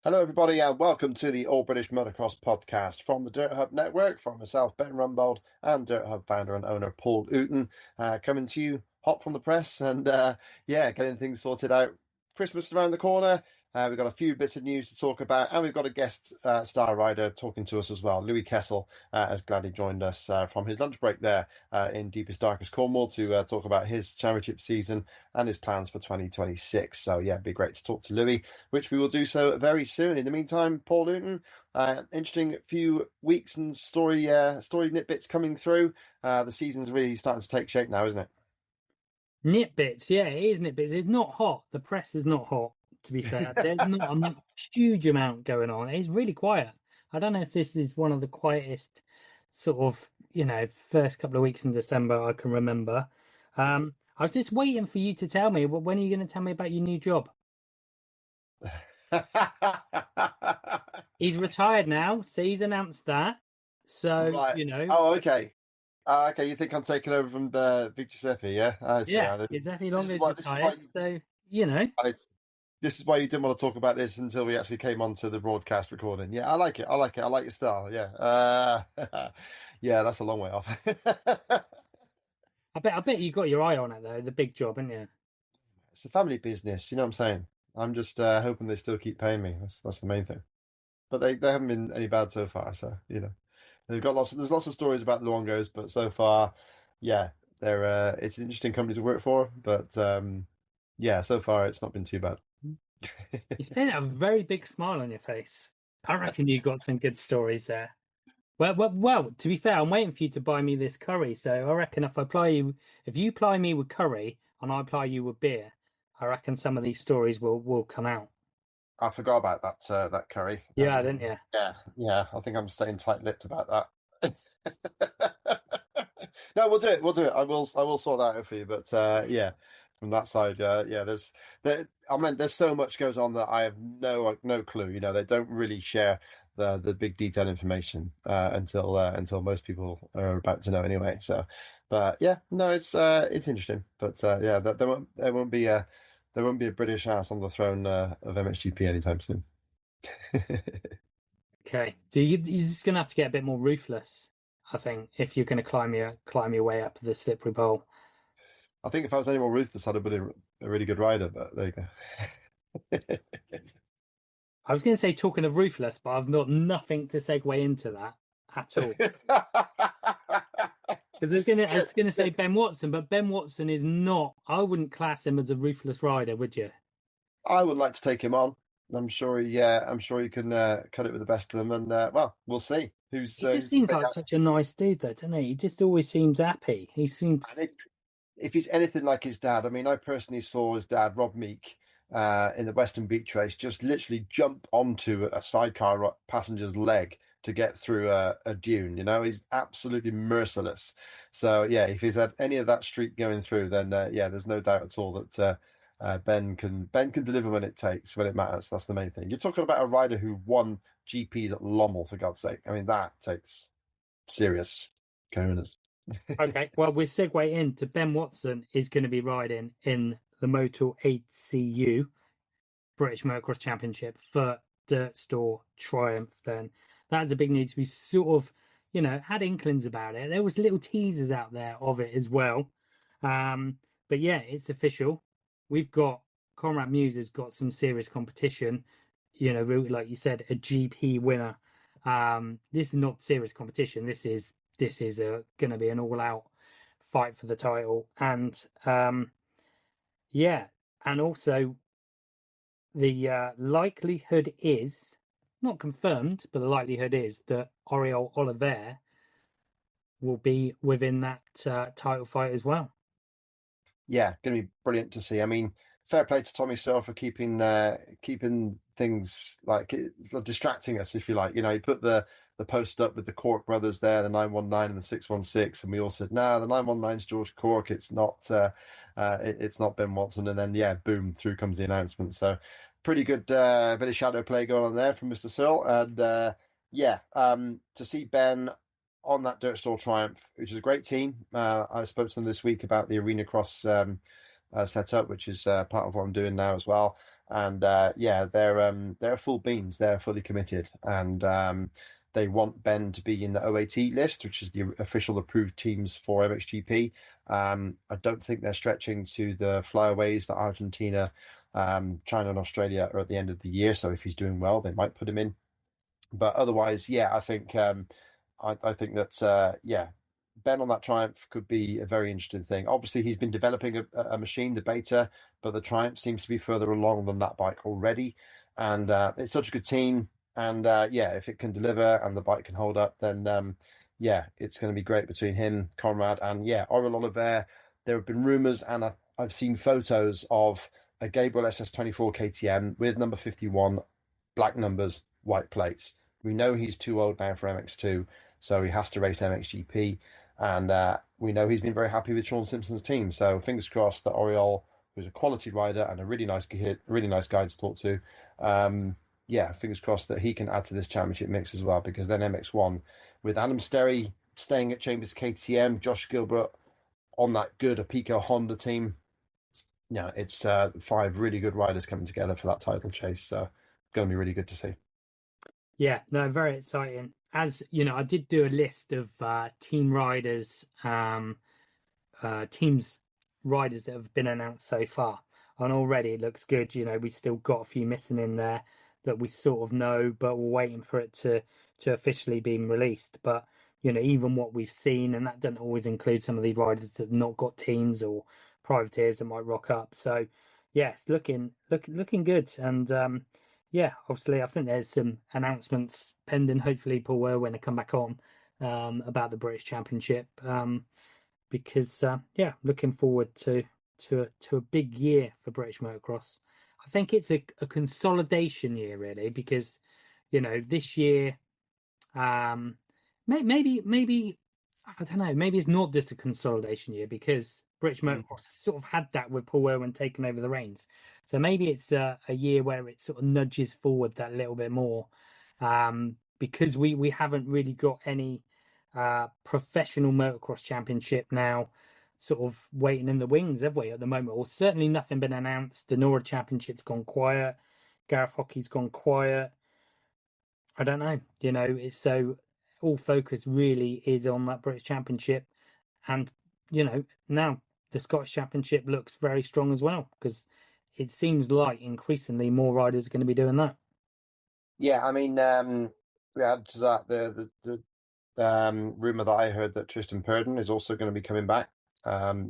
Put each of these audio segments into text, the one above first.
Hello, everybody, and welcome to the All British Motocross Podcast from the Dirt Hub Network, from myself, Ben Rumbold, and Dirt Hub founder and owner Paul Ooten, coming to you hot from the press and, getting things sorted out. Christmas around the corner. We've got a few bits of news to talk about, and we've got a guest star rider talking to us as well. Louie Kessell has gladly joined us from his lunch break there in deepest, darkest Cornwall to talk about his championship season and his plans for 2026. So, yeah, it'd be great to talk to Louie, which we will do so very soon. In the meantime, Paul Ooten, interesting few weeks and story nitbits coming through. The season's really starting to take shape now, isn't it? Nitbits, yeah, it is nitbits. It's not hot. The press is not hot, to be fair. There's not a huge amount going on. It's really quiet. I don't know if this is one of the quietest sort of, first couple of weeks in December I can remember. I was just waiting for you to tell me, when are you going to tell me about your new job? He's retired now, so he's announced that. So, right. Oh, okay. Okay, you think I'm taking over from Victor Seppi, yeah? I see. Yeah, exactly. Long as retired, so, This is why you didn't want to talk about this until we actually came onto the broadcast recording. Yeah, I like it. I like your style. Yeah. Yeah, that's a long way off. I bet you got your eye on it, though, the big job, isn't it? It's a family business, you know what I'm saying? I'm just hoping they still keep paying me. That's the main thing. But they haven't been any bad so far, so they've got there's lots of stories about the Luongos, but so far, yeah, they're it's an interesting company to work for, but yeah, so far it's not been too bad. You still have a very big smile on your face. I reckon you got some good stories there. Well, to be fair, I'm waiting for you to buy me this curry. So I reckon if you ply me with curry and I ply you with beer, I reckon some of these stories will come out. I forgot about that curry. Yeah, didn't you? Yeah. I think I'm staying tight-lipped about that. No, we'll do it. I will sort that out for you. But yeah, from that side, there's so much goes on that I have no clue. They don't really share the big detailed information until most people are about to know anyway. So, but yeah, no, it's interesting. But yeah, there won't be a British ass on the throne of MXGP anytime soon. Okay, so you're just gonna have to get a bit more ruthless, I think, if you're gonna climb your way up the slippery pole. I think if I was any more ruthless, I'd have been a really good rider. But there you go. I was going to say talking of ruthless, but I've got nothing to segue into that at all. Because I was going to say Ben Watson, but Ben Watson is not. I wouldn't class him as a ruthless rider, would you? I would like to take him on. I'm sure he can cut it with the best of them, and well, we'll see. He just seems like such a nice dude, though, doesn't he? He just always seems happy. He seems. If he's anything like his dad, I mean, I personally saw his dad, Rob Meek, in the Western Beach race, just literally jump onto a sidecar passenger's leg to get through a dune. He's absolutely merciless. So yeah, if he's had any of that streak going through, then yeah, there's no doubt at all that Ben can deliver when it matters. That's the main thing. You're talking about a rider who won GPs at Lommel, for God's sake. I mean, that takes serious cojones. Okay, well, we'll segue into Ben Watson is going to be riding in the Moto 8CU British Motocross Championship for Dirt Store Triumph. Then that's a big news. We sort of, had inklings about it. There was little teasers out there of it as well. But yeah, it's official. We've got Conrad Muse has got some serious competition. Like you said, a GP winner. This is not serious competition. This is going to be an all-out fight for the title, and and also the likelihood is not confirmed, but the likelihood is that Oriol Oliver will be within that title fight as well. Yeah, going to be brilliant to see. I mean, fair play to Tommy Searle for keeping things like distracting us, if you like. He put the post up with the Cork brothers there, the 919 and the 616, and we all said, "No, the 919's George Cork. It's not. It's not Ben Watson." And then, yeah, boom, through comes the announcement. So, pretty good bit of shadow play going on there from Mr. Searle, and to see Ben on that Dirt Store Triumph, which is a great team. I spoke to them this week about the Arena Cross setup, which is part of what I'm doing now as well. And yeah, they're full beans. They're fully committed, and they want Ben to be in the OAT list, which is the official approved teams for MXGP. I don't think they're stretching to the flyaways that Argentina, China, and Australia are at the end of the year. So if he's doing well, they might put him in. But otherwise, yeah, I think I think that yeah, Ben on that Triumph could be a very interesting thing. Obviously, he's been developing a machine, the beta, but the Triumph seems to be further along than that bike already. And it's such a good team. And yeah, if it can deliver and the bike can hold up, then yeah, it's going to be great between him, Conrad, and yeah, Oriol Oliver. There have been rumors, and I've seen photos of a Gabriel SS24 KTM with number 51, black numbers, white plates. We know he's too old now for MX2, so he has to race MXGP. And we know he's been very happy with Sean Simpson's team. So fingers crossed that Oriol, who's a quality rider and a really nice kid, really nice guy to talk to, yeah, fingers crossed that he can add to this championship mix as well. Because then MX1 with Adam Sterry staying at Chambers KTM, Josh Gilbert on that good Apico Honda team. Yeah, it's 5 really good riders coming together for that title chase. So going to be really good to see. Yeah, no, very exciting. As you know, I did do a list of team riders, teams riders that have been announced so far, and already it looks good. You know, we still got a few missing in there that we sort of know, but we're waiting for it to officially be released. But you know, even what we've seen, and that doesn't always include some of these riders that have not got teams or privateers that might rock up. So yeah, it's looking good. And yeah, obviously I think there's some announcements pending. Hopefully Paul Irwin will come back on about the British Championship. Because yeah, looking forward to a big year for British Motocross. I think it's a consolidation year really, because you know this year maybe I don't know, maybe it's not just a consolidation year, because British Motocross has sort of had that with Paul Irwin taking over the reins. So maybe it's a year where it sort of nudges forward that little bit more, because we haven't really got any professional motocross championship now sort of waiting in the wings, have we, at the moment? Or certainly nothing been announced. The Nora Championship's gone quiet. Gareth Hockey's gone quiet. I don't know. You know, it's so all focus really is on that British Championship. And, you know, now the Scottish Championship looks very strong as well, because it seems like increasingly more riders are going to be doing that. Yeah, I mean, we add to that the rumor that I heard that Tristan Purdon is also going to be coming back.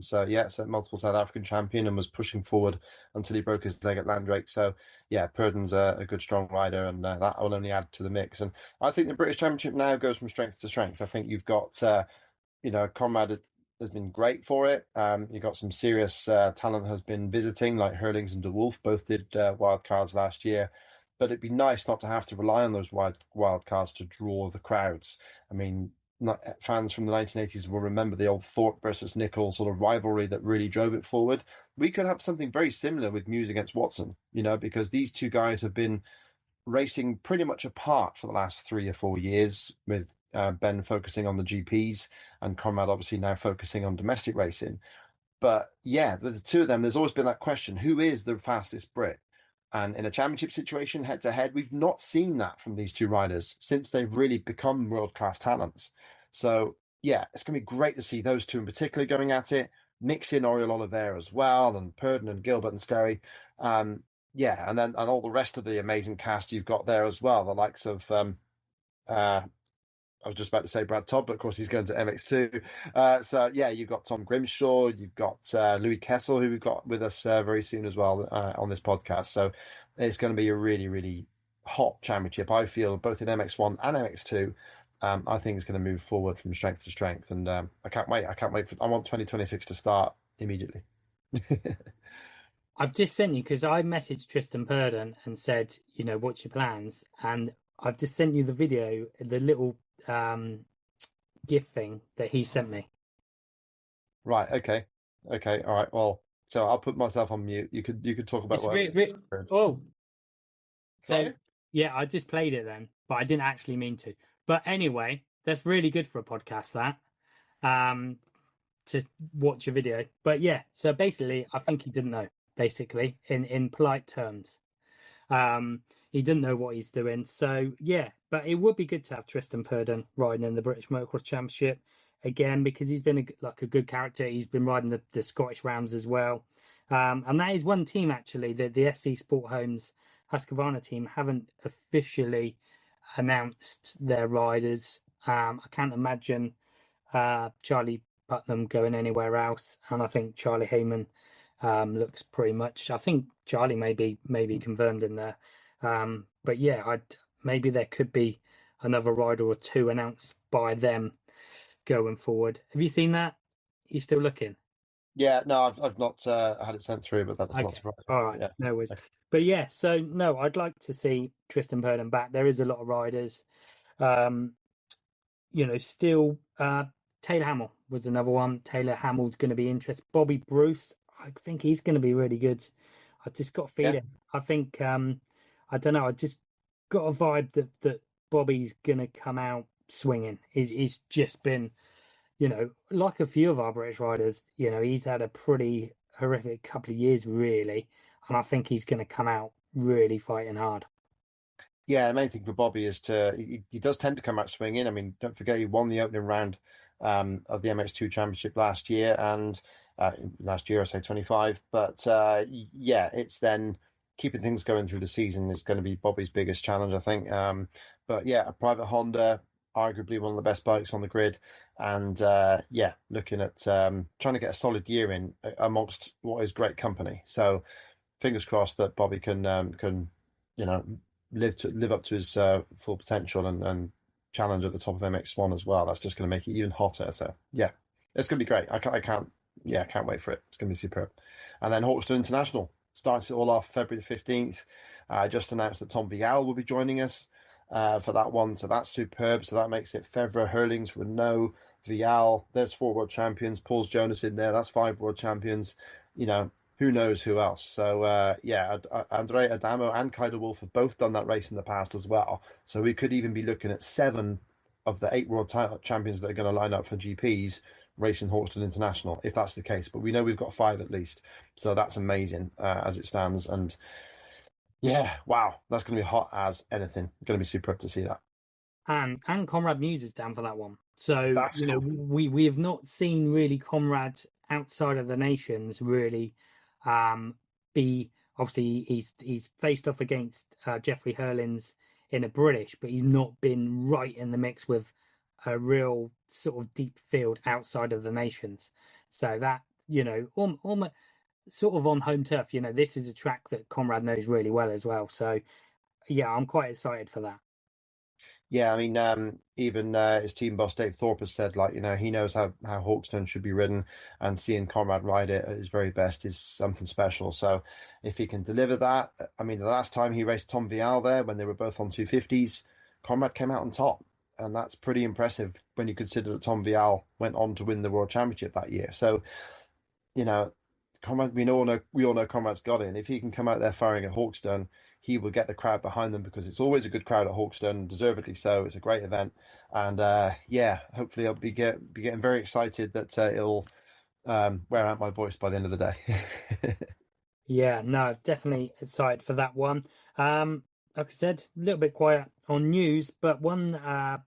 So yeah, it's a multiple South African champion and was pushing forward until he broke his leg at Landrake. So yeah, Purdon's a good strong rider, and that will only add to the mix. And I think the British Championship now goes from strength to strength. I think you've got you know, Conrad has been great for it. You've got some serious talent has been visiting, like Hurlings and De Wolf, both did wild cards last year. But it'd be nice not to have to rely on those wild cards to draw the crowds. I mean, fans from the 1980s will remember the old Thorpe versus Nicol sort of rivalry that really drove it forward. We could have something very similar with Muse against Watson, you know, because these two guys have been racing pretty much apart for the last 3 or 4 years, with Ben focusing on the GPs and Conrad obviously now focusing on domestic racing. But yeah, the two of them, there's always been that question, who is the fastest Brit? And in a championship situation, head to head, we've not seen that from these two riders since they've really become world-class talents. So yeah, it's going to be great to see those two in particular going at it. Mix in Oriol Oliver as well, and Purdon and Gilbert and Sterry. Yeah, and all the rest of the amazing cast you've got there as well, the likes of I was just about to say Brad Todd, but of course he's going to MX2. So yeah, you've got Tom Grimshaw, you've got Louie Kessell, who we've got with us very soon as well on this podcast. So it's going to be a really, really hot championship, I feel, both in MX1 and MX2. I think it's going to move forward from strength to strength, and I can't wait. I want 2026 to start immediately. I've just sent you, because I messaged Tristan Purdon and said, you know, what's your plans? And I've just sent you the video, the little GIF thing that he sent me. Right. Okay. Okay. All right. Well, so I'll put myself on mute. You could talk about what. Oh, Sorry? so yeah, I just played it then, but I didn't actually mean to. But anyway, that's really good for a podcast, that to watch a video. But yeah, so basically, I think he didn't know, basically, in polite terms. He didn't know what he's doing. So yeah, but it would be good to have Tristan Purdon riding in the British Motocross Championship again, because he's been a good character. He's been riding the Scottish Rams as well. And that is one team, actually, the SC Sport Homes Husqvarna team haven't officially announced their riders. I can't imagine Charlie Putnam going anywhere else, and I think Charlie Heyman looks pretty much. I think Charlie may be confirmed in there, but yeah, maybe there could be another rider or two announced by them going forward. Have you seen that? You still looking? Yeah, no, I've not had it sent through, but that's not Okay, surprising. all right, Yeah. no worries. Okay. But yeah, so no, I'd like to see Tristan Purdon back. There is a lot of riders. Um, still Taylor Hamill was another one. Taylor Hamill's going to be interesting. Bobby Bruce, I think he's going to be really good. I just got a Yeah. feeling. I think I don't know. I just got a vibe that Bobby's going to come out swinging. He's just been, like a few of our British riders. He's had a pretty horrific couple of years, really, and I think he's going to come out really fighting hard. Yeah, the main thing for Bobby is he does tend to come out swinging. I mean, don't forget he won the opening round of the MX2 Championship last year, and last year I say 25. But yeah, it's then keeping things going through the season is going to be Bobby's biggest challenge, I think. But yeah, a private Honda, arguably one of the best bikes on the grid, and yeah, looking at trying to get a solid year in amongst what is great company. So fingers crossed that Bobby can you know live up to his full potential and challenge at the top of MX1 as well. That's just going to make it even hotter. So yeah, it's going to be great. I can't wait for it. It's going to be superb. And then Hawkstone International starts it all off February the 15th. Just announced that Tom Vial will be joining us for that one. So that's superb. So that makes it Fevre, Hurlings, Renault, Vial. There's 4 world champions. Paul's Jonas in there. That's 5 world champions. Who knows who else? So yeah, Andre Adamo and Kaido Wolf have both done that race in the past as well. So we could even be looking at 7 of the 8 world champions that are going to line up for GPs racing Hawkstone International, if that's the case. But we know we've got 5 at least, so that's amazing as it stands. And yeah, wow, that's going to be hot as anything. Going to be superb to see that. And Conrad Muse is down for that one. So That's cool. we have not seen really Conrad outside of the nations really be. Obviously he's faced off against Jeffrey Hurlins in a British, but he's not been right in the mix with a real sort of deep field outside of the nations. So that almost sort of on home turf. This is a track that Conrad knows really well as well. So yeah, I'm quite excited for that. Yeah, I mean, even his team boss Dave Thorpe has said, like, he knows how Hawkstone should be ridden, and seeing Conrad ride it at his very best is something special. So, if he can deliver that, I mean, the last time he raced Tom Vial there when they were both on 250s, Conrad came out on top, and that's pretty impressive when you consider that Tom Vial went on to win the World Championship that year. So, you know, Conrad, we all know Conrad's got it, and if he can come out there firing at Hawkstone, he will get the crowd behind them because it's always a good crowd at Hawkstone, deservedly so. It's a great event, and yeah, hopefully I'll be getting very excited that it'll wear out my voice by the end of the day. Yeah, no, definitely excited for that one. Like I said, a little bit quiet on news, but one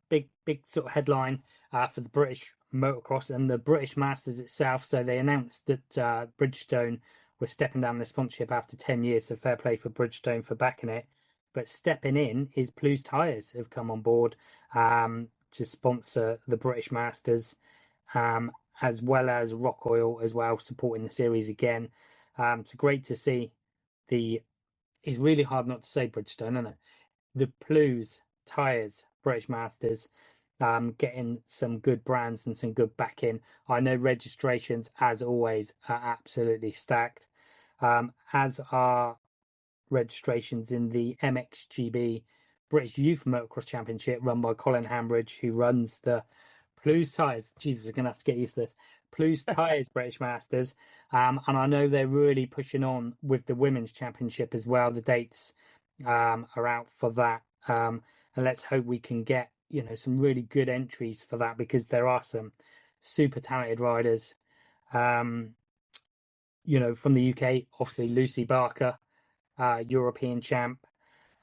big sort of headline for the British motocross and the British Masters itself. So they announced that Bridgestone were stepping down their sponsorship after 10 years. So fair play for Bridgestone for backing it. But stepping in is Plus Tyres have come on board to sponsor the British Masters, as well as Rock Oil as well, supporting the series again. It's great to see it's really hard not to say Bridgestone, isn't it? The Plus Tyres British Masters getting some good brands and some good backing. I know registrations, as always, are absolutely stacked, as are registrations in the MXGB British Youth Motocross Championship run by Colin Hambridge, who runs the Plus Tyres. Jesus, I'm going to have to get used to this. Plus Tyres British Masters. And I know they're really pushing on with the Women's Championship as well. The dates are out for that. And let's hope we can get, some really good entries for that, because there are some super talented riders. From the UK, obviously Lucy Barker, European champ.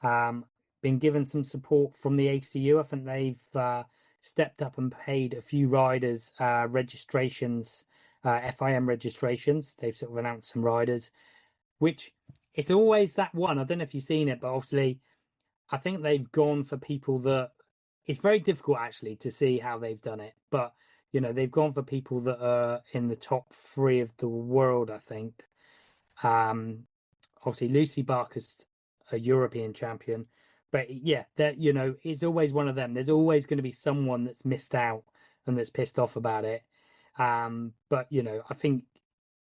Been given some support from the ACU. I think they've stepped up and paid a few riders registrations, FIM registrations. They've sort of announced some riders, which it's always that one. I don't know if you've seen it, but obviously I think they've gone for people that it's very difficult actually to see how they've done it, but they've gone for people that are in the top 3 of the world, I think. Obviously Lucy Barker's a European champion, but yeah, that it's always one of them. There's always going to be someone that's missed out and that's pissed off about it. But I think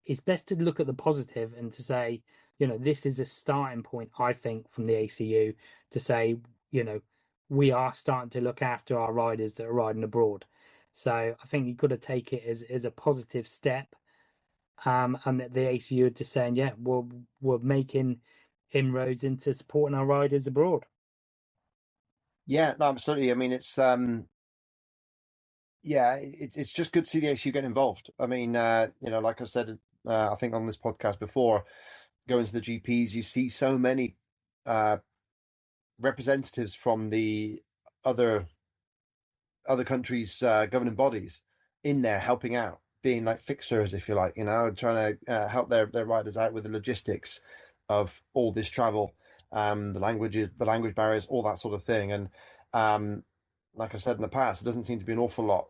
it's best to look at the positive and to say, this is a starting point, I think, from the ACU to say, we are starting to look after our riders that are riding abroad. So I think you've got to take it as a positive step. And that the ACU are just saying, yeah, we're making inroads into supporting our riders abroad. Yeah, no, absolutely. I mean, it's it's just good to see the ACU get involved. I mean, like I said, I think on this podcast before, going to the GPs, you see so many representatives from the other countries' governing bodies in there helping out, being like fixers, if you like, trying to help their riders out with the logistics of all this travel, the language barriers, all that sort of thing. And like I said in the past, there doesn't seem to be an awful lot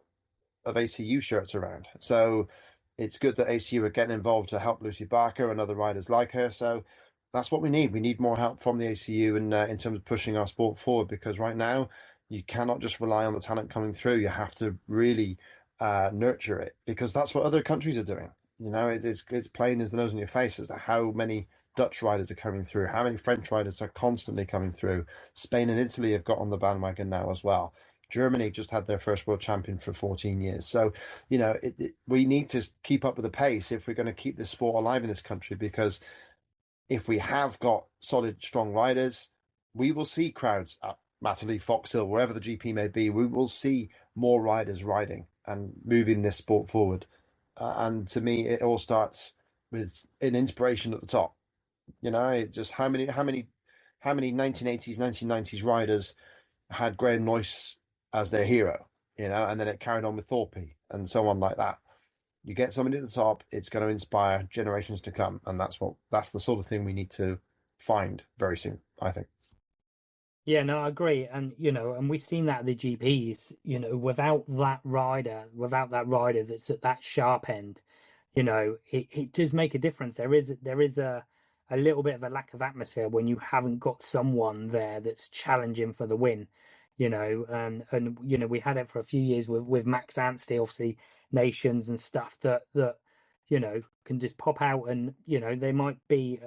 of ACU shirts around. So it's good that ACU are getting involved to help Lucy Barker and other riders like her. So that's what we need. We need more help from the ACU in terms of pushing our sport forward, because right now you cannot just rely on the talent coming through. You have to really nurture it, because that's what other countries are doing. It's plain as the nose on your face as to how many Dutch riders are coming through, how many French riders are constantly coming through. Spain and Italy have got on the bandwagon now as well. Germany just had their first world champion for 14 years. So, we need to keep up with the pace if we're going to keep this sport alive in this country, because if we have got solid, strong riders, we will see crowds at Matterley, Foxhill, wherever the GP may be. We will see more riders riding and moving this sport forward. And to me, it all starts with an inspiration at the top. Just how many 1980s, 1990s riders had Graham Noyce as their hero, and then it carried on with Thorpe and so on like that. You get somebody at the top, it's going to inspire generations to come, and that's the sort of thing we need to find very soon, I think. Yeah, no, I agree. And and we've seen that at the GPs, without that rider that's at that sharp end, it does make a difference. There is a little bit of a lack of atmosphere when you haven't got someone there that's challenging for the win, and we had it for a few years with Max Anstey, obviously nations and stuff that can just pop out, and they might be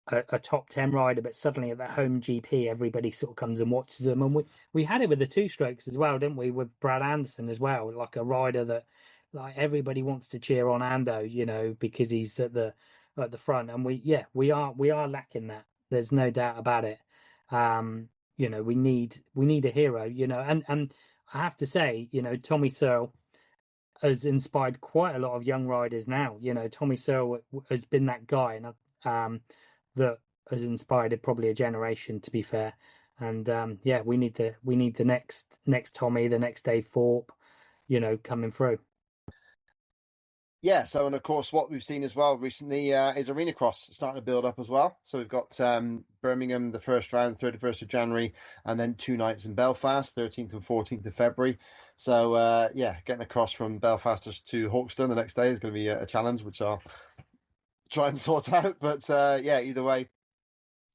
a top 10 rider, but suddenly at that home GP, everybody sort of comes and watches them. And we had it with the two strokes as well, didn't we? With Brad Anderson as well, like a rider that like everybody wants to cheer on Ando, because he's at the front. And we are lacking that. There's no doubt about it. We need a hero, and I have to say, Tommy Searle has inspired quite a lot of young riders now. Tommy Searle has been that guy, and that has inspired probably a generation, to be fair. And we need the next Tommy, the next Dave Thorpe, coming through. Yeah, so, and of course, what we've seen as well recently is Arena Cross starting to build up as well. So we've got Birmingham, the first round, 31st of January, and then 2 nights in Belfast, 13th and 14th of February. So, getting across from Belfast to Hawkstone the next day is going to be a challenge, which I'll try and sort out. But either way,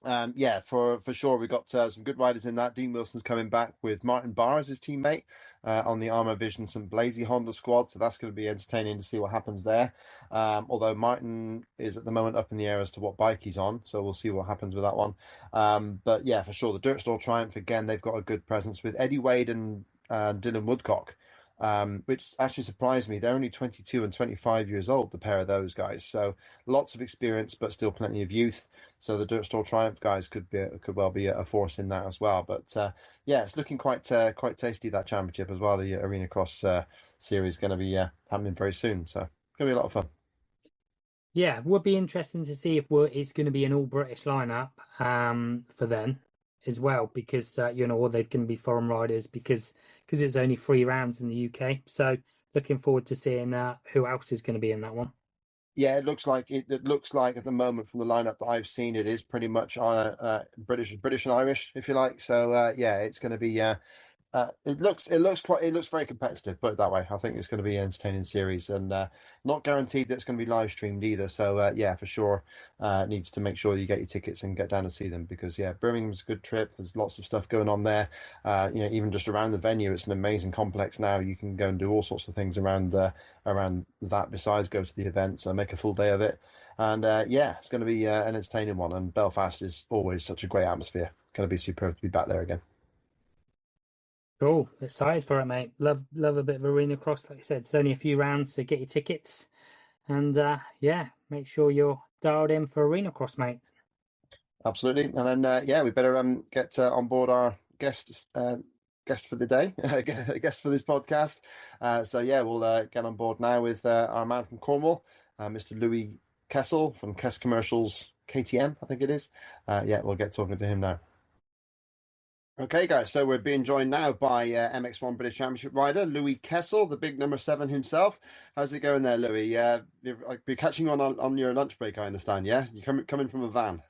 for sure, we've got some good riders in that. Dean Wilson's coming back with Martin Barr as his teammate on the Armour Vision St. Blasey Honda squad, so that's going to be entertaining to see what happens there. Although Martin is at the moment up in the air as to what bike he's on, so we'll see what happens with that one. But yeah, for sure, the Dirt Store Triumph, again, they've got a good presence with Eddie Wade and Dylan Woodcock. Which actually surprised me. They're only 22 and 25 years old, the pair of those guys. So lots of experience, but still plenty of youth. So the Dirt Store Triumph guys could well be a force in that as well. But it's looking quite tasty, that championship as well. The Arena Cross series is going to be happening very soon. So it's going to be a lot of fun. Yeah, would be interesting to see if it's going to be an all British lineup for then. as well, because or there's going to be foreign riders because it's only 3 rounds in the UK. So looking forward to seeing who else is going to be in that one. Yeah, it looks like at the moment from the lineup that I've seen, it is pretty much British and Irish, if you like. So yeah, it's going to be it looks very competitive. Put it that way. I think it's going to be an entertaining series, and not guaranteed that it's going to be live streamed either. So yeah, for sure, needs to make sure you get your tickets and get down to see them, because yeah, Birmingham's a good trip. There's lots of stuff going on there. Even just around the venue, it's an amazing complex now. You can go and do all sorts of things around that besides go to the event. So make a full day of it, and yeah, it's going to be an entertaining one. And Belfast is always such a great atmosphere. Going to be superb to be back there again. Cool, excited for it, mate. Love a bit of arena cross. Like I said, it's only a few rounds, so get your tickets, and yeah, make sure you're dialed in for arena cross, mate. Absolutely, and then yeah, we better get on board our guest for the day, guest for this podcast. So yeah, we'll get on board now with our man from Cornwall, Mr. Louie Kessell from Kess Commercials KTM, I think it is. Yeah, we'll get talking to him now. Okay, guys, so we're being joined now by MX1 British Championship rider Louie Kessell, the big number 7 himself. How's it going there, Louie? You're catching you on your lunch break, I understand, yeah? You coming from a van?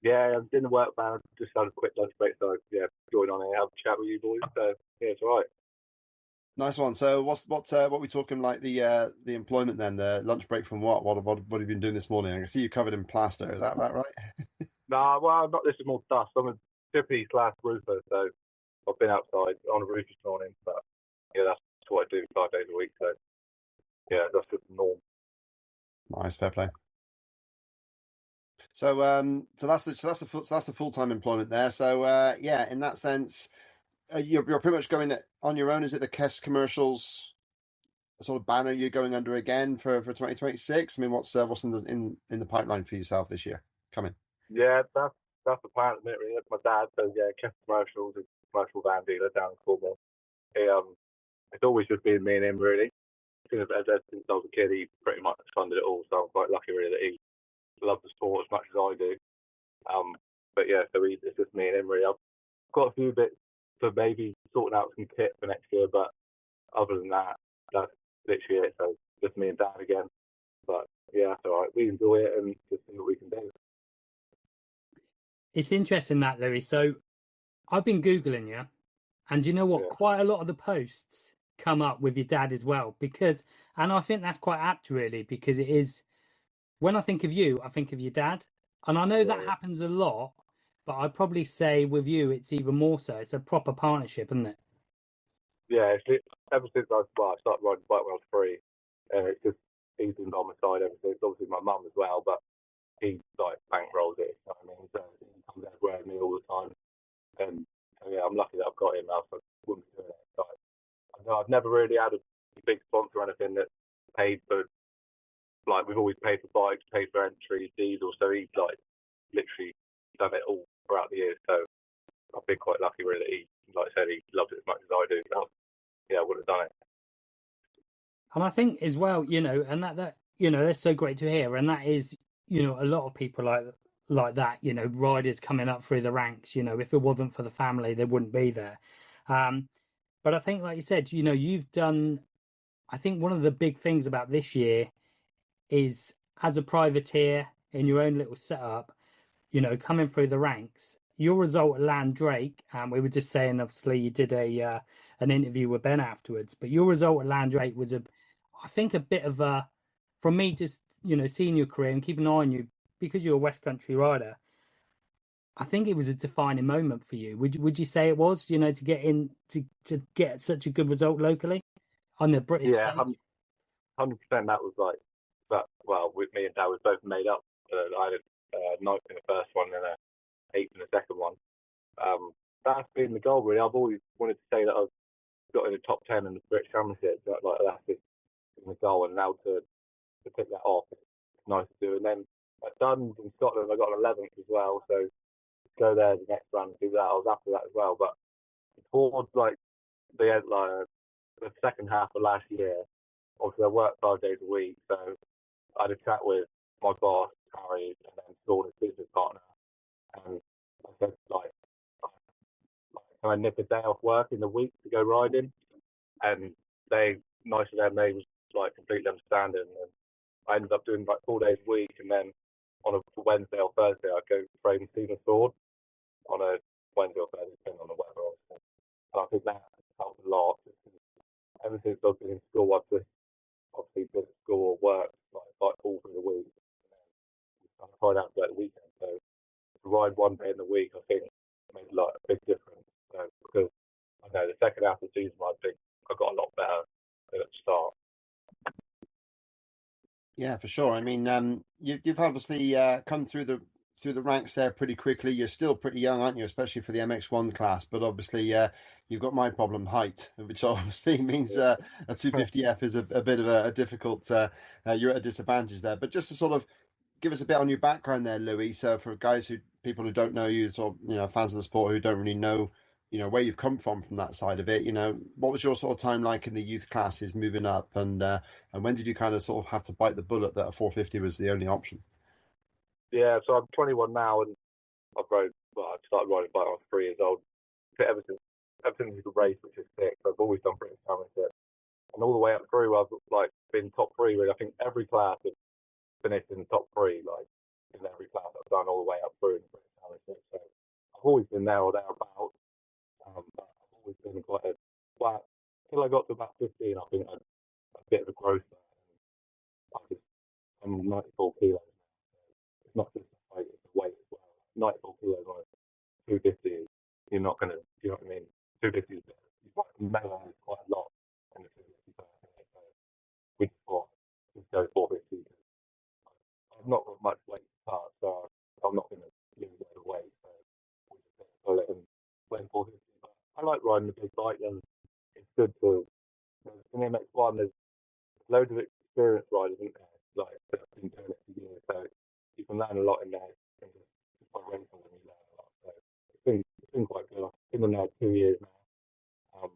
Yeah, I'm in the work van. Just had a quick lunch break, so yeah, join on and have a chat with you boys. So yeah, it's all right. Nice one. So what we talking like the employment then? The lunch break from what? What have you been doing this morning? I can see you covered in plaster. Is that about right? Nah, well, I'm not. This is more dust. I'm a tippy / roofer, so I've been outside on a roof this morning. But yeah, that's what I do 5 days a week. So yeah, that's just the norm. Nice, fair play. So that's the full-time employment there. So yeah, in that sense, you're pretty much going on your own. Is it the Kess Commercials sort of banner you're going under again for 2026? I mean, what's in the pipeline for yourself this year coming? Yeah, that's the plan at the minute. Really. That's my dad. So yeah, Kess Commercials, a commercial van dealer down in Cornwall. It's always just been me and him really. Since I was a kid, he pretty much funded it all. So I'm quite lucky really that he loves the sport as much as I do. But yeah, so it's just me and him really. I've got a few bits for maybe sorting out some kit for next year, but other than that, that's literally it. So just me and Dad again. But yeah, that's all right. We enjoy it and just see what we can do. It's interesting that, Louis. So I've been Googling you, and you know what? Yeah. Quite a lot of the posts come up with your dad as well, and I think that's quite apt really, because it is, when I think of you, I think of your dad. And I know that happens a lot, but I'd probably say with you, it's even more so. It's a proper partnership, isn't it? Yeah, ever since I started riding bike when I was 3, and it's just, he's been by my side ever since. Obviously my mum as well, but he like bankrolls it, you know what I mean? So he comes everywhere with me all the time. And yeah, I'm lucky that I've got him now, so I wouldn't be doing it. Like, I've never really had a big sponsor or anything that paid for, like, we've always paid for bikes, paid for entry, diesel, so he's like literally done it all throughout the years. So I've been quite lucky really that he, like I said, he loves it as much as I do. So, yeah, I would have done it. And I think as well, and that that's so great to hear. And that is, a lot of people like that, riders coming up through the ranks. If it wasn't for the family, they wouldn't be there. But I think, like you said, you've done. I think one of the big things about this year is, as a privateer in your own little setup, coming through the ranks. Your result at Landrake, and we were just saying, obviously, you did an interview with Ben afterwards, but your result at Landrake was I think a bit of a, from me just, seeing your career and keeping an eye on you, because you're a West Country rider, I think it was a defining moment for you. Would you say it was, to get in, to get such a good result locally on the British? Yeah, 100%. That was like, but well, with me and Dad was both made up. I had a 9th in the first one and a 8th in the second one. That's been the goal really. I've always wanted to say that I've got in the top 10 in the British Championship. Like that's been the goal, and now to pick that off, it's nice to do. And then at Duns in Scotland, I got an 11th as well. So to go there the next round and do that, I was after that as well. But towards like the second half of last year, obviously I worked 5 days a week, so I had a chat with my boss, Harry, and then Sean, his business partner, and I said, like, can I nip a day off work in the week to go riding? And they, nice of them, they was like completely understanding. And I ended up doing like 4 days a week, and then on a Wednesday or Thursday, I'd go train Stephen Sword on a Wednesday or Thursday, depending on the weather, obviously. And I think that helped a lot. Ever since I've been in school, I've just obviously been at school or work like all through the week. And I tried out to the weekend. So to ride 1 day in the week, I think made like a big difference. So, because I know the second half of the season, I think I got a lot better than at the start. Yeah, for sure. I mean, you've obviously come through the ranks there pretty quickly. You're still pretty young, aren't you? Especially for the MX1 class. But obviously, you've got my problem, height, which obviously means a 250F is a bit of a difficult. You're at a disadvantage there. But just to sort of give us a bit on your background there, Louie. So for people who don't know you, sort of, fans of the sport who don't really know, where you've come from that side of it. What was your sort of time like in the youth classes moving up, and when did you kind of sort of have to bite the bullet that a 450 was the only option? Yeah, so I'm 21 now, and I started riding bike when I was 3 years old. Ever since you could race, which is sick. I've always done British Championship, and all the way up through, I've like been top three. Really, I think every class has finished in the top three, like in every class I've done all the way up through in the British Championship. So I've always been there or thereabouts. But I've always been quite a flat until I got to about 15. I think I had a bit of a growth there. I'm 94 kilos. It's not just the height, it's the weight as well. 94 kilos on a 250, you're not going to, you know what I mean? 250 is mellow quite a lot in the 250. So we just thought, let's go 450. I've not got much weight to start, so I'm not going to lose a lot of weight. So we just go let them went 450. But I like riding a big bike, and it's good to, in MX1, there's loads of experienced riders, isn't there? Like, that have been doing it for years, so you can learn a lot in there. And just by racing them, you learn a lot. So it's been quite good. I've been on there 2 years now.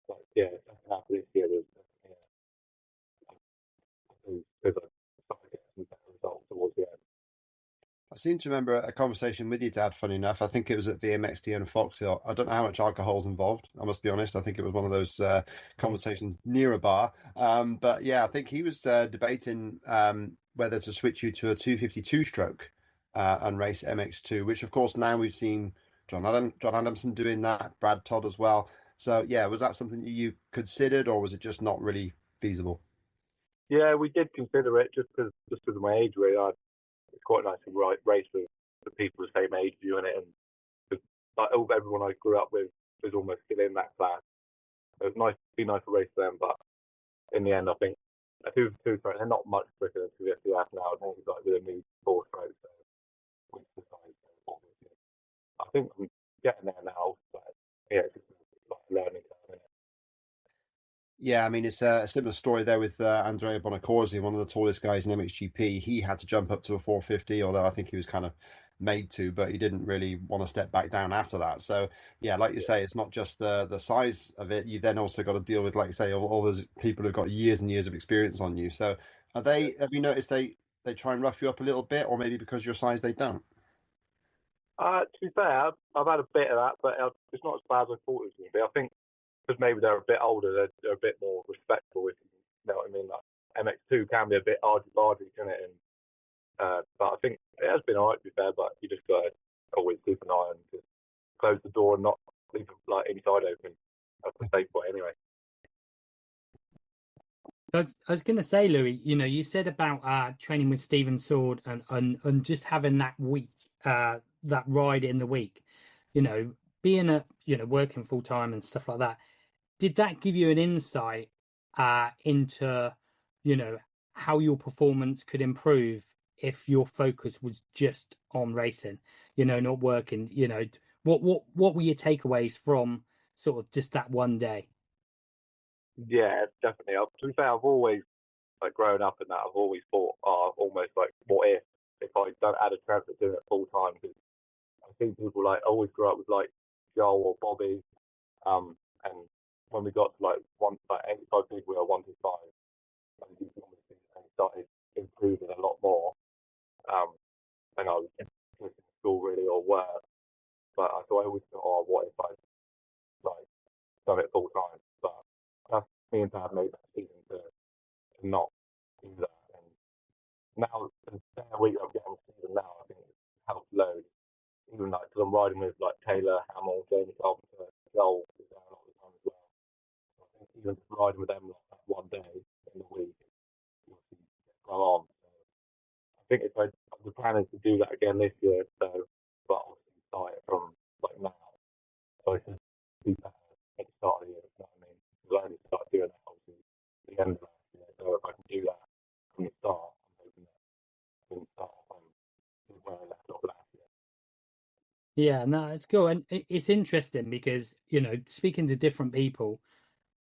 But second half of this year was because I started getting some better results towards the end. I seem to remember a conversation with your dad, funny enough. I think it was at the MXD and Fox Hill. I don't know how much alcohol's involved, I must be honest. I think it was one of those conversations near a bar. But yeah, I think he was debating whether to switch you to a 252 stroke and race MX2, which of course now we've seen John Adamson doing that, Brad Todd as well. So yeah, was that something you considered, or was it just not really feasible? Yeah, we did consider it just because of my age, really. It's quite nice to race with the people the same age as you in it, and like everyone I grew up with was almost still in that class. So it's nice to to race them, but in the end, I think a 252 stroke, they're not much quicker than 250F now. I think it's like with a new 4 stroke, so we decided to go 450. I think I'm getting there now, but yeah, it's just like a learning curve. Yeah, I mean, it's a similar story there with Andrea Bonacorsi, one of the tallest guys in MXGP. He had to jump up to a 450, although I think he was kind of made to, but he didn't really want to step back down after that. So, yeah, like you say, it's not just the size of it. You then also got to deal with, like you say, all those people who've got years and years of experience on you. So, have you noticed they try and rough you up a little bit, or maybe because your size they don't? To be fair, I've had a bit of that, but it's not as bad as I thought it was going to be. I think because maybe they're a bit older, they're a bit more respectful, if you know what I mean. Like MX2 can be a bit argy-bargy, can it? And but I think it has been alright, to be fair. But you just got to always keep an eye and just close the door and not leave it like inside open. That's the safe way, anyway. I was going to say, Louis, you said about training with Stephen Sword and just having that week, that ride in the week, being working full time and stuff like that. Did that give you an insight into, how your performance could improve if your focus was just on racing, not working? What were your takeaways from sort of just that one day? Yeah, definitely. To be fair, I've always like growing up in that. I've always thought, almost like, what if I don't add a chance at doing it full time? Because I think people like always grew up with like Joel or Bobby, and when we got to like 85 big wheel 125, and you can almost see they started improving a lot more. And I was just in school really or work, but I always thought, what if I done it full time. But that's me and Dad made that decision to not do that. And now the week I'm getting to see them now, I think it helps loads. Even like because I'm riding with like Taylor, Hamill, Jamie Carpenter, Joel is there a lot of the time as well. So I think even just riding with them like that one day in the week, you'll see go on. So I think the plan is to do that again this year. So, but obviously start it from like now. So it should be better at the start of the year. You know what I mean? Because I only started doing that obviously at the end of last year. So if I can do that from the start, I'm hoping that I can start from where I left off last year. Yeah, no, it's cool. And it's interesting because, speaking to different people,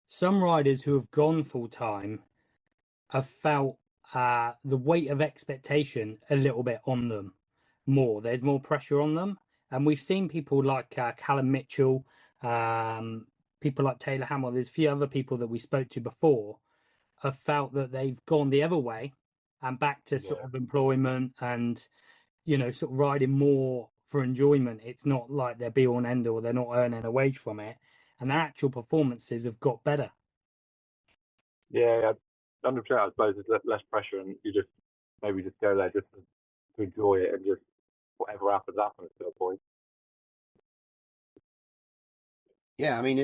some riders who have gone full time have felt the weight of expectation a little bit on them more. There's more pressure on them. And we've seen people like Callum Mitchell, people like Taylor Hamill, there's a few other people that we spoke to before have felt that they've gone the other way and back to sort of employment and, sort of riding more for enjoyment. It's not like they're be all and end all. They're not earning a wage from it. And their actual performances have got better. Yeah, 100%. I suppose there's less pressure, and you just maybe just go there just to enjoy it, and just whatever happens to a point. Yeah, I mean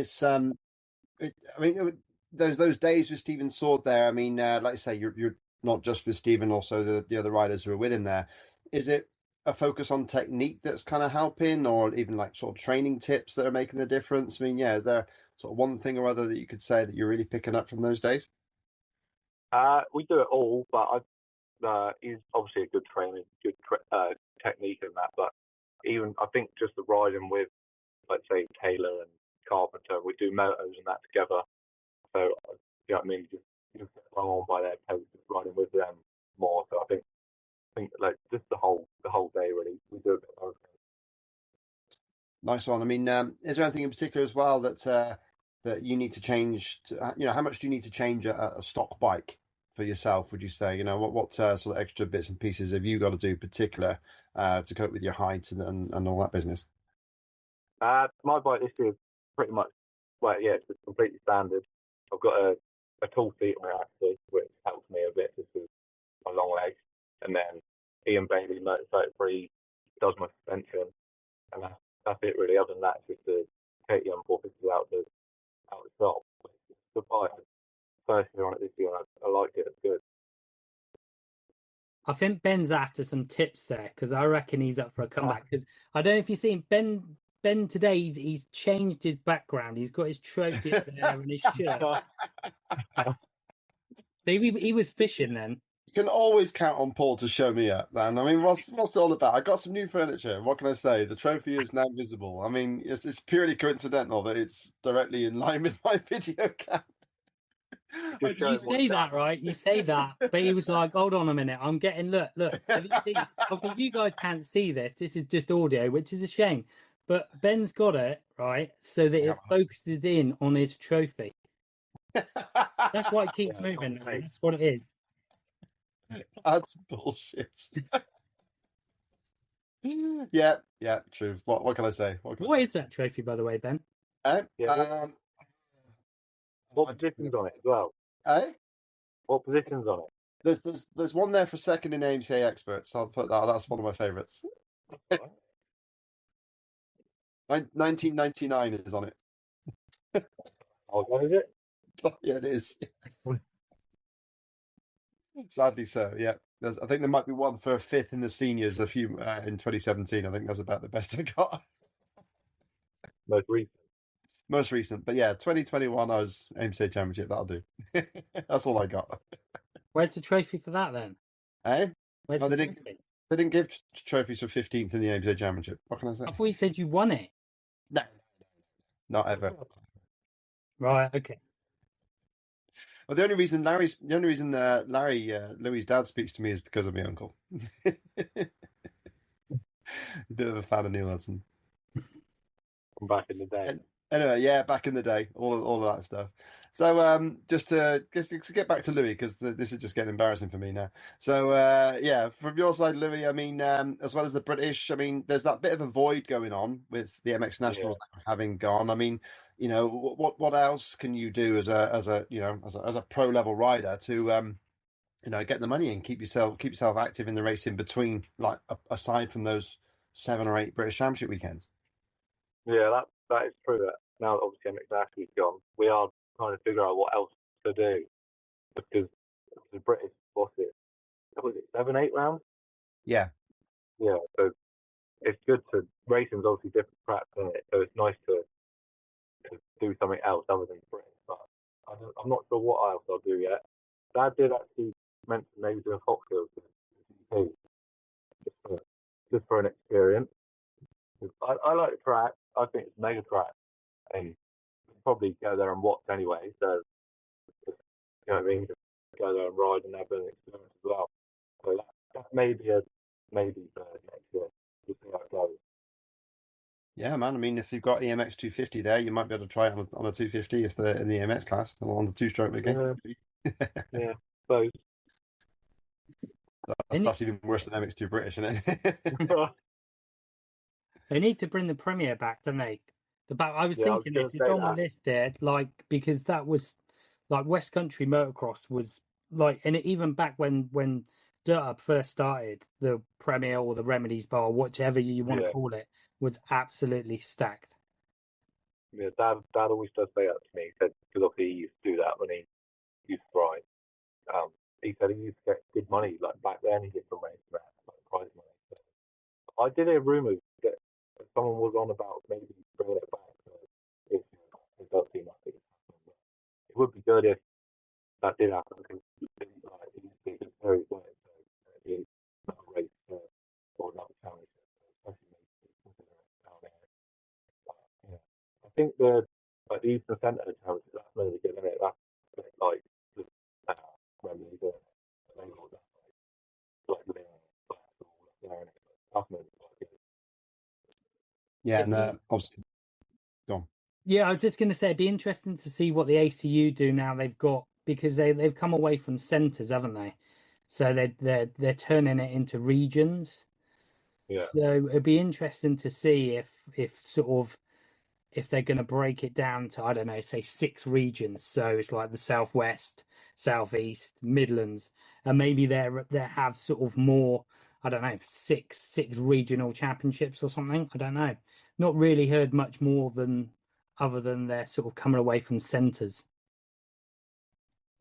those days with Stephen Sword there. I mean, like I say, you're not just with Stephen, also the other riders who are with him there. Is it a focus on technique that's kind of helping, or even like sort of training tips that are making the difference? I mean, yeah, is there sort of one thing or other that you could say that you're really picking up from those days? We do it all, but he's obviously a good trainer, good technique and that. But even I think just the riding with, let's say, Taylor and Carpenter, we do motos and that together. So you know what I mean. You just get run on by their pace, just riding with them more. So I think like just the whole day really. We do a bit of everything. Nice one. I mean, is there anything in particular as well that you need to change? How much do you need to change a stock bike for yourself? Would you say, what sort of extra bits and pieces have you got to do particular to cope with your height and all that business? My bike this year is pretty much, it's just completely standard. I've got a tall seat on it actually, which helps me a bit just with my long legs. And then Ian Bailey Moto 33 does my suspension, and that's it really. Other than that, it's just the KTM 450 out the top. The bike, first year on it this year, I liked it. It's good. I think Ben's after some tips there because I reckon he's up for a comeback. Because I don't know if you've seen Ben today. He's changed his background. He's got his trophy up there and his shirt. So he was fishing then. You can always count on Paul to show me up, man. I mean, what's it all about? I got some new furniture. What can I say? The trophy is now visible. I mean, it's purely coincidental that it's directly in line with my video cam. You say that, right? You say that, but he was like, "Hold on a minute, I'm getting look. Have you seen? Obviously, you guys can't see this. This is just audio, which is a shame. But Ben's got it right so that it focuses in on his trophy. That's why it keeps moving. That's what it is. That's bullshit. Yeah, true. What can I say? What is that trophy, by the way, Ben? What position's on it as well? What position's on it? There's one there for second in AMCA Experts. I'll put that. That's one of my favourites. 1999 is on it. Oh, what is it? Yeah, it is. Sadly so, yeah. I think there might be one for fifth in the seniors in 2017. I think that's about the best I got. Most recent. But yeah, 2021 I was AMCA Championship. That'll do. That's all I got. Where's the trophy for that then? Where's the trophy? They didn't give trophies for 15th in the AMCA Championship. What can I say? I thought you said you won it. No. Not ever. Right, okay. Well, the only reason Larry, Louie's dad speaks to me is because of my uncle. A bit of a fan of Neil Hudson. From back in the day. Anyway, yeah, back in the day, all of that stuff. So, just to get back to Louis, because this is just getting embarrassing for me now. So, yeah, from your side, Louis, I mean, as well as the British, I mean, there's that bit of a void going on with the MX Yeah, Nationals having gone. I mean, what else can you do as a as a pro level rider to get the money and keep yourself active in the race in between, like aside from those 7 or 8 British Championship weekends? yeah, that is true. That now that obviously MXGB is gone, we are trying to figure out what else to do because the British, what's it? Was it 7, 8 rounds? Yeah. Yeah, so it's good to racing's obviously different tracks, isn't it? So it's nice to do something else other than British. But I'm not sure what else I'll do yet. Dad did actually mention maybe doing Hawkstone International just for an experience. I like the track. I think it's a mega track, and you can probably go there and watch anyway. So you know what I mean. Just go there and ride and have an experience as well. So that may be a maybe for next year. We'll see how it goes. Yeah, man. I mean, if you've got EMX 250 there, you might be able to try it on a 250 if they're in the EMX class or on the two-stroke again. Yeah. So That's even worse than MX2 British, isn't it? They need to bring the Premier back, don't they? I was thinking this. It's on my list there, like because that was like West Country motocross was like, and even back when Dirt Up first started, the Premier or the Remedies Bar, whichever you want to call it, was absolutely stacked. Yeah, Dad always does say that to me. He said because obviously he used to do that when he used to ride. He said he used to get good money like back then. He did some race around like prize money. So I did hear rumours that someone was on about maybe bringing it back. So it does seem like it's happening. But it would be good if that did happen because it used to be a very good. So it's not a race or not a challenge, especially maybe consider it down there. Yeah. I think the Eastern Centre challenge that's really good, isn't it? That's a bit like the Remedy doing it. They got that like living black all up there, and that's really quite good. Yeah, and obviously, go on. Yeah, I was just going to say it'd be interesting to see what the ACU do now they've got because they've come away from centres, haven't they? So they're turning it into regions. Yeah. So it'd be interesting to see if sort of if they're going to break it down to, I don't know, say 6 regions. So it's like the Southwest, Southeast, Midlands, and maybe they have sort of more, I don't know, six regional championships or something. I don't know. Not really heard much more than other than they're sort of coming away from centres.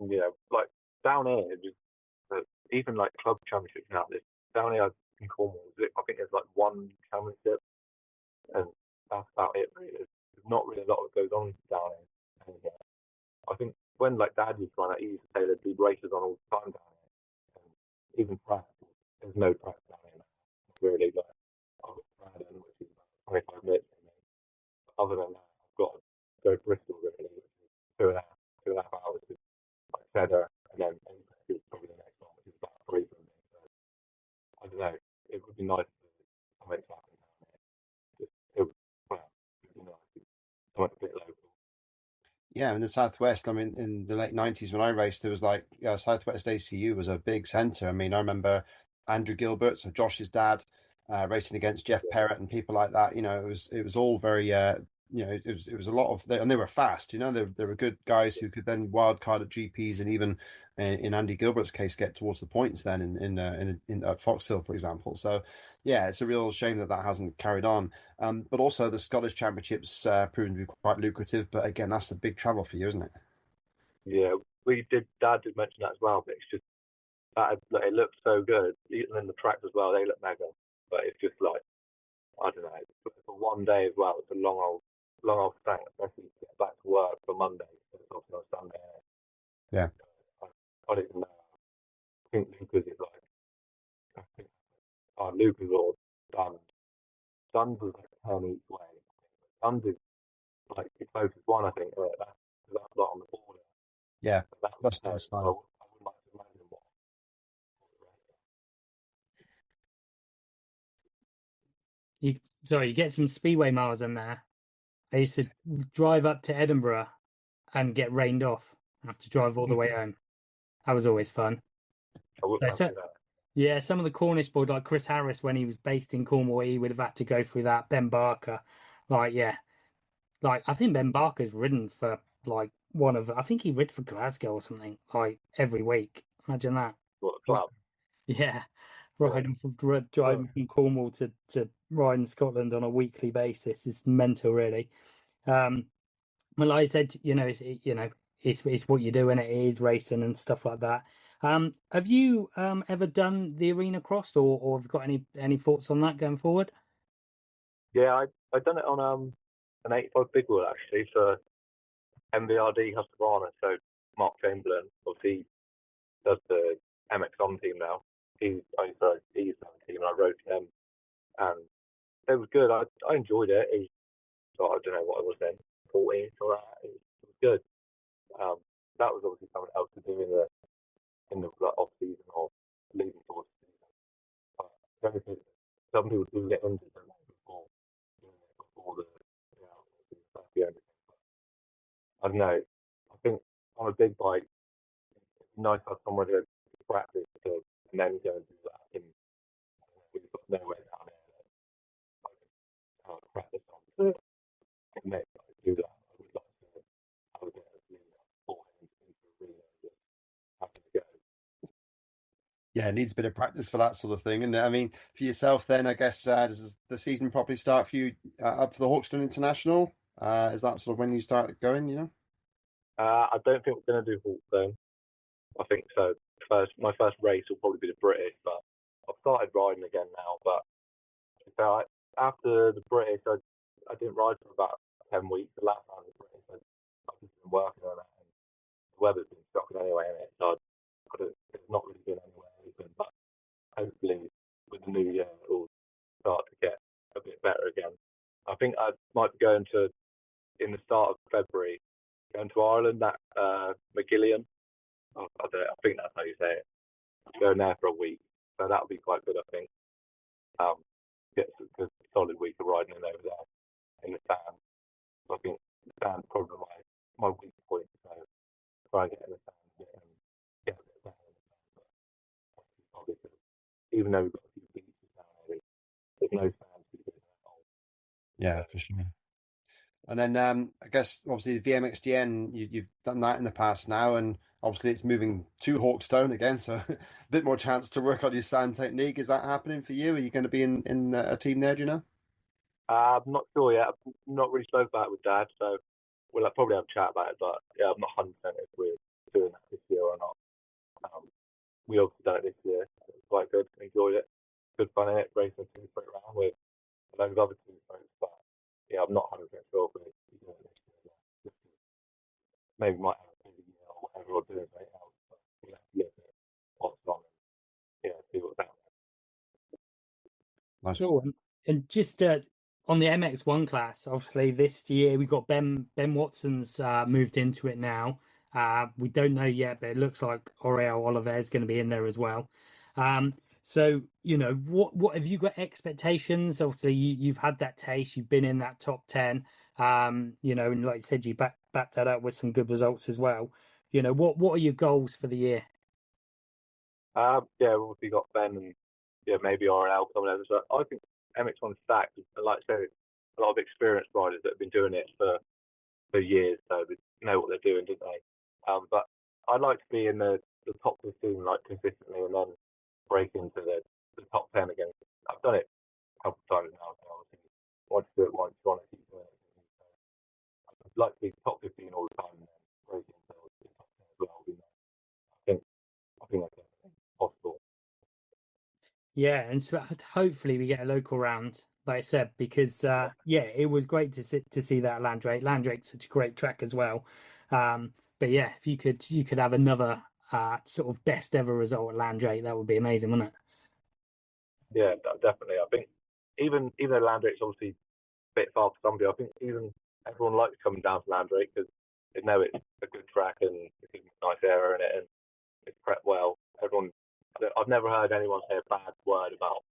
Yeah, like down here, even like club championships now. Down here in Cornwall, I think there's like one championship, and that's about it. Really, there's not really a lot that goes on down here. And, I think when like Dad used to run it, he used to say there'd be races on all the time down here. And even track, there's no track down here now. Really, like I've got Brandon, which is about 25 minutes from me. Other than that, I've got to go to Bristol really, which is 2.5 hours to like Cheddar, and then is probably the next one, which is about 3 from me. So I don't know. It would be nice to make that happen down there. It would be nice to something a bit local. Yeah, in the Southwest, I mean, in the late 90s when I raced, there was like Southwest ACU was a big centre. I mean, I remember Andrew Gilbert, so Josh's dad, racing against Jeff Perrott and people like that. It was all very, it was a lot of, and they were fast. They were good guys who could then wild card at GPs and even in Andy Gilbert's case get towards the points then in at Foxhill, for example. So yeah, it's a real shame that hasn't carried on. But also the Scottish Championships proven to be quite lucrative. But again, that's a big travel for you, isn't it? Yeah, Dad did mention that as well, but it's just that it looks so good, even in the tracks as well. They look mega, but it's just like I don't know. For one day as well, it's a long old thing, especially to get back to work for Monday. So it's obviously on Sunday. Yeah. I don't even know. I think Lucas is like, I think, Lucas or Duns. Duns was like 10 each way. Duns is like the closest one, I think. That's like on the border. Yeah. So that was That's 10. nice. So I wouldn't like to imagine what. You get some speedway miles in there. I used to drive up to Edinburgh and get rained off. I have to drive all the way home. That was always fun. I wouldn't mind doing that. Yeah, some of the Cornish boys, like Chris Harris, when he was based in Cornwall, he would have had to go through that. Ben Barker, yeah, I think Ben Barker's ridden for I think he rid for Glasgow or something like every week. Imagine that. What a club. Yeah, driving from Cornwall to ride in Scotland on a weekly basis is mental, really. Well, like I said, it's what you do, and it is racing and stuff like that. Have you ever done the arena cross, or have you got any thoughts on that going forward? Yeah, I done it on an 85 big wheel actually for MVRD Husqvarna. So Mark Chamberlain, obviously, does the MX on team now. He's on the team, and I rode him, and it was good. I enjoyed it. It was, I don't know what it was then, 14 or that. It was good. That was obviously something else to do in the off season or leading towards the season. But some people do get injured before the I don't know. I think on a big bike, it's nice to have somewhere to practice to, and then go and do that. And we've got nowhere down there to practice on. And maybe I do that. I would like to have a bit of beforehand into arena and just having to go. Yeah, it needs a bit of practice for that sort of thing. And I mean, for yourself, then I guess does the season properly start for you up for the Hawkstone International? Is that sort of when you start going? I don't think we're going to do Hawkstone. I think so. My first race will probably be the British, but I've started riding again now. But so after the British, I didn't ride for about 10 weeks. The last time the British, I've just been working on that, and the weather's been shocking anyway, and it's not really been anywhere open. But hopefully, with the new year, it will start to get a bit better again. I think I might be going to, in the start of February, going to Ireland, that McGillian. I don't know, I think that's how you say it. Going there for a week, so that'll be quite good, I think. Get a solid week of riding in over there in the sand. So I think the sand's probably my weak point. So try and get in the sand and get a bit better in the sand. But obviously, even though we've got a few beaches down there, there's no sand to be at all. Yeah, for sure. And then I guess obviously the VMXGN, you've done that in the past now, and obviously it's moving to Hawkstone again, so a bit more chance to work on your stand technique. Is that happening for you? Are you going to be in a team there? Do you know? I'm not sure yet. I've not really spoke about it with Dad, so we'll probably have a chat about it. But yeah, I'm not 100% if we're doing that this year or not. We obviously done it this year. It was quite good. Enjoyed it. Good fun in it. Racing a 2-sprint round with a load of other 2-sprints. But yeah, I'm not 100% sure if we're doing it this year. Maybe might have a big year or whatever we're doing right now. But we'll have to look at what's on and see what's out there. Nice. Sure. And just on the MX1 class, obviously this year we got Ben Watson's moved into it now. We don't know yet, but it looks like Oriel Oliver is going to be in there as well. So what have you got expectations? Obviously, you've had that taste. You've been in that top 10. And like you said, you backed that up with some good results as well. What are your goals for the year? Yeah, we've obviously got Ben and maybe RL coming over. So I think MX1 is stacked. Like I said, a lot of experienced riders that have been doing it for years, so they know what they're doing, don't they? But I'd like to be in the top 15 consistently, and then break into the top 10 again. I've done it a couple of times now, so obviously want to do it once, want to keep doing it. So I'd like to be top 15 all the time, and then break into the top 10 as well. I think that's possible. Yeah, and so hopefully we get a local round, like I said, because it was great to see that Landrake. Landrake's such a great track as well. But yeah, if you could have another sort of best ever result at Landrake, that would be amazing, wouldn't it? Yeah, definitely. I think even though Landrake's obviously a bit far for somebody, I think even everyone likes coming down to Landrake because they know it's a good track and it's a nice area in it and it's prepped well. I've never heard anyone say a bad word about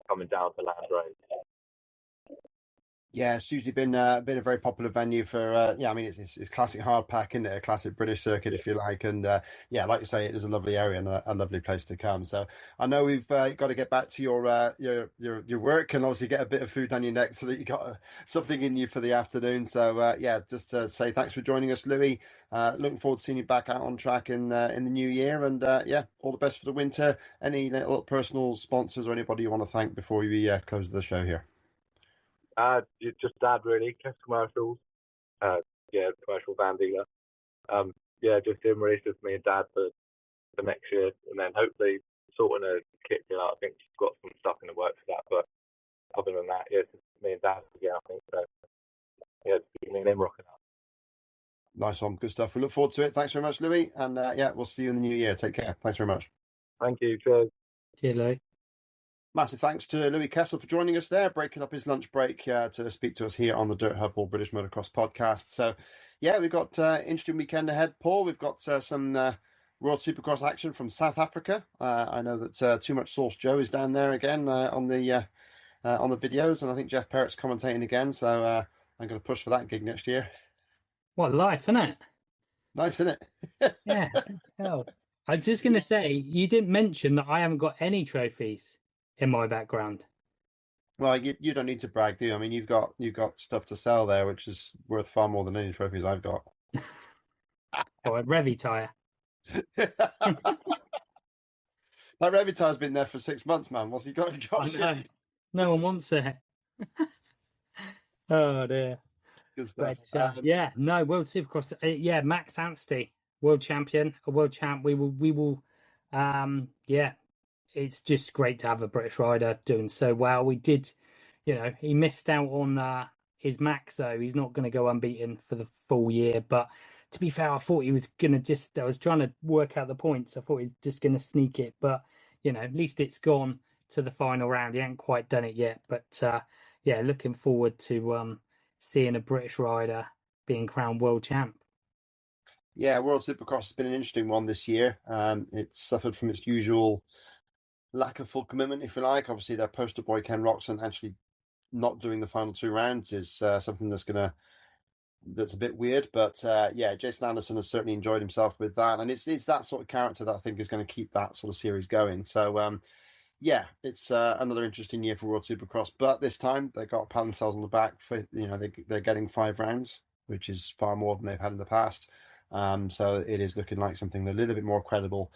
coming down to Landrake. Yeah, it's usually been a very popular venue for yeah. I mean, it's classic hardpack, isn't it? A classic British circuit, Yeah. if you like. And yeah, like you say, it is a lovely area and a lovely place to come. So I know we've got to get back to your work and obviously get a bit of food down your neck so that you got something in you for the afternoon. So yeah, just to say thanks for joining us, Louis. Looking forward to seeing you back out on track in the new year. And yeah, all the best for the winter. Any little personal sponsors or anybody you want to thank before we close the show here? Just Dad, really. Test commercials. Yeah, commercial van dealer. Yeah, just him really. Just me and Dad for next year, and then hopefully sorting a kit deal out. I think she's got some stuff in the works for that, but other than that, yeah, it's just me and Dad again. I think so. Yeah, it's me and him rocking out. Nice one. Good stuff. We look forward to it. Thanks very much, Louis. And yeah, we'll see you in the new year. Take care. Thanks very much. Thank you. Cheers. Cheers, Louis. Massive thanks to Louie Kessell for joining us there, breaking up his lunch break to speak to us here on the Dirt Hub All British Motocross Podcast. So, yeah, we've got interesting weekend ahead, Paul. We've got some World Supercross action from South Africa. I know that Too Much Sauce Joe is down there again on the videos, and I think Jeff Parrott's commentating again. So I'm going to push for that gig next year. What life, isn't it? Nice, isn't it? Yeah. Hell. I was just going to say, you didn't mention that I haven't got any trophies in my background. Well, you don't need to brag, do you? I mean, you've got stuff to sell there, which is worth far more than any trophies I've got. Oh, a Revy tyre. That Revitire's been there for 6 months, man. What's he got? No one wants it. Oh dear. Good stuff. But yeah, no, World Supercross. Yeah, Max Anstey, world champion, a world champ. We will. Yeah, it's just great to have a British rider doing so well. We did, he missed out on his max though. He's not going to go unbeaten for the full year. But to be fair, I thought he was going to I was trying to work out the points. I thought he was just going to sneak it. But, at least it's gone to the final round. He hasn't quite done it yet. But yeah, looking forward to seeing a British rider being crowned world champ. Yeah, World Supercross has been an interesting one this year. It's suffered from its usual lack of full commitment, if you like. Obviously, their poster boy Ken Roxon actually not doing the final 2 rounds is something that's a bit weird. But yeah, Jason Anderson has certainly enjoyed himself with that, and it's that sort of character that I think is going to keep that sort of series going. So yeah, it's another interesting year for World Supercross, but this time they got pat themselves on the back for they're getting 5 rounds, which is far more than they've had in the past. So it is looking like something a little bit more credible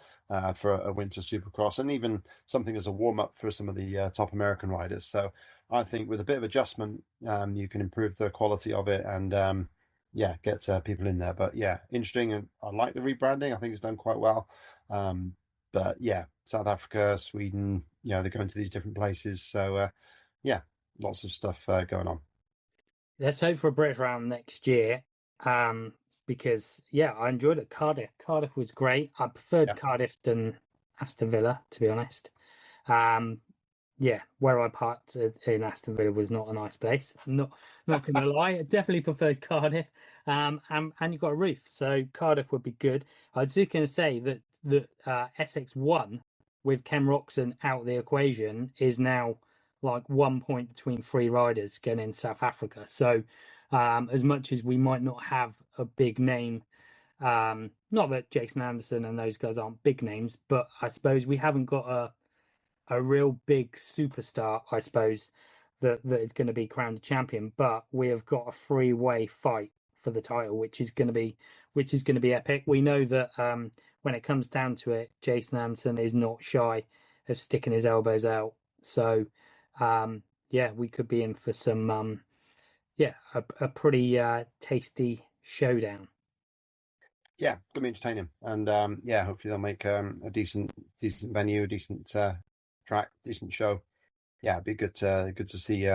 for a winter Supercross, and even something as a warm up for some of the top American riders. So I think with a bit of adjustment, you can improve the quality of it and yeah, get people in there. But yeah, interesting, and I like the rebranding. I think it's done quite well. But yeah, South Africa, Sweden, they're going to these different places. So yeah, lots of stuff going on. Let's hope for a British round next year. Because yeah, I enjoyed it. Cardiff was great. I preferred Cardiff than Aston Villa, to be honest. Yeah, where I parked in Aston Villa was not a nice place. Not gonna lie, I definitely preferred Cardiff. And you got a roof, so Cardiff would be good. I was just gonna say that SX1 with Ken Roxon out of the equation is now like 1 point between 3 riders going in South Africa. So as much as we might not have a big name, not that Jason Anderson and those guys aren't big names, but I suppose we haven't got a real big superstar, I suppose, that is going to be crowned champion. But we have got a 3-way fight for the title, which is going to be epic. We know that when it comes down to it, Jason Anderson is not shy of sticking his elbows out. So yeah, we could be in for some a pretty tasty showdown. Yeah, going to be entertaining, and yeah, hopefully they'll make a decent venue, a decent track, decent show. Yeah, it'd be good to see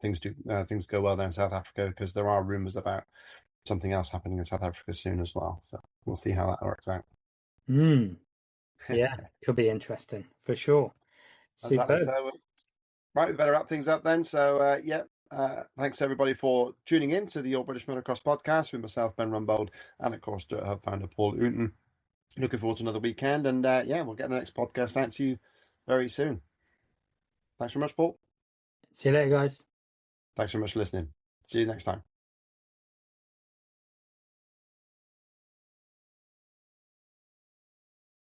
things go well there in South Africa, because there are rumours about something else happening in South Africa soon as well. So we'll see how that works out. Yeah, could be interesting for sure. Exactly. So, right, we better wrap things up then. So yeah. Thanks everybody for tuning in to the All British Motocross Podcast with myself, Ben Rumbold, and of course Dirt Hub founder Paul Oonton. Looking forward to another weekend, and yeah, we'll get the next podcast out to you very soon. Thanks very much, Paul. See you later, guys. Thanks very much for listening. See you next time.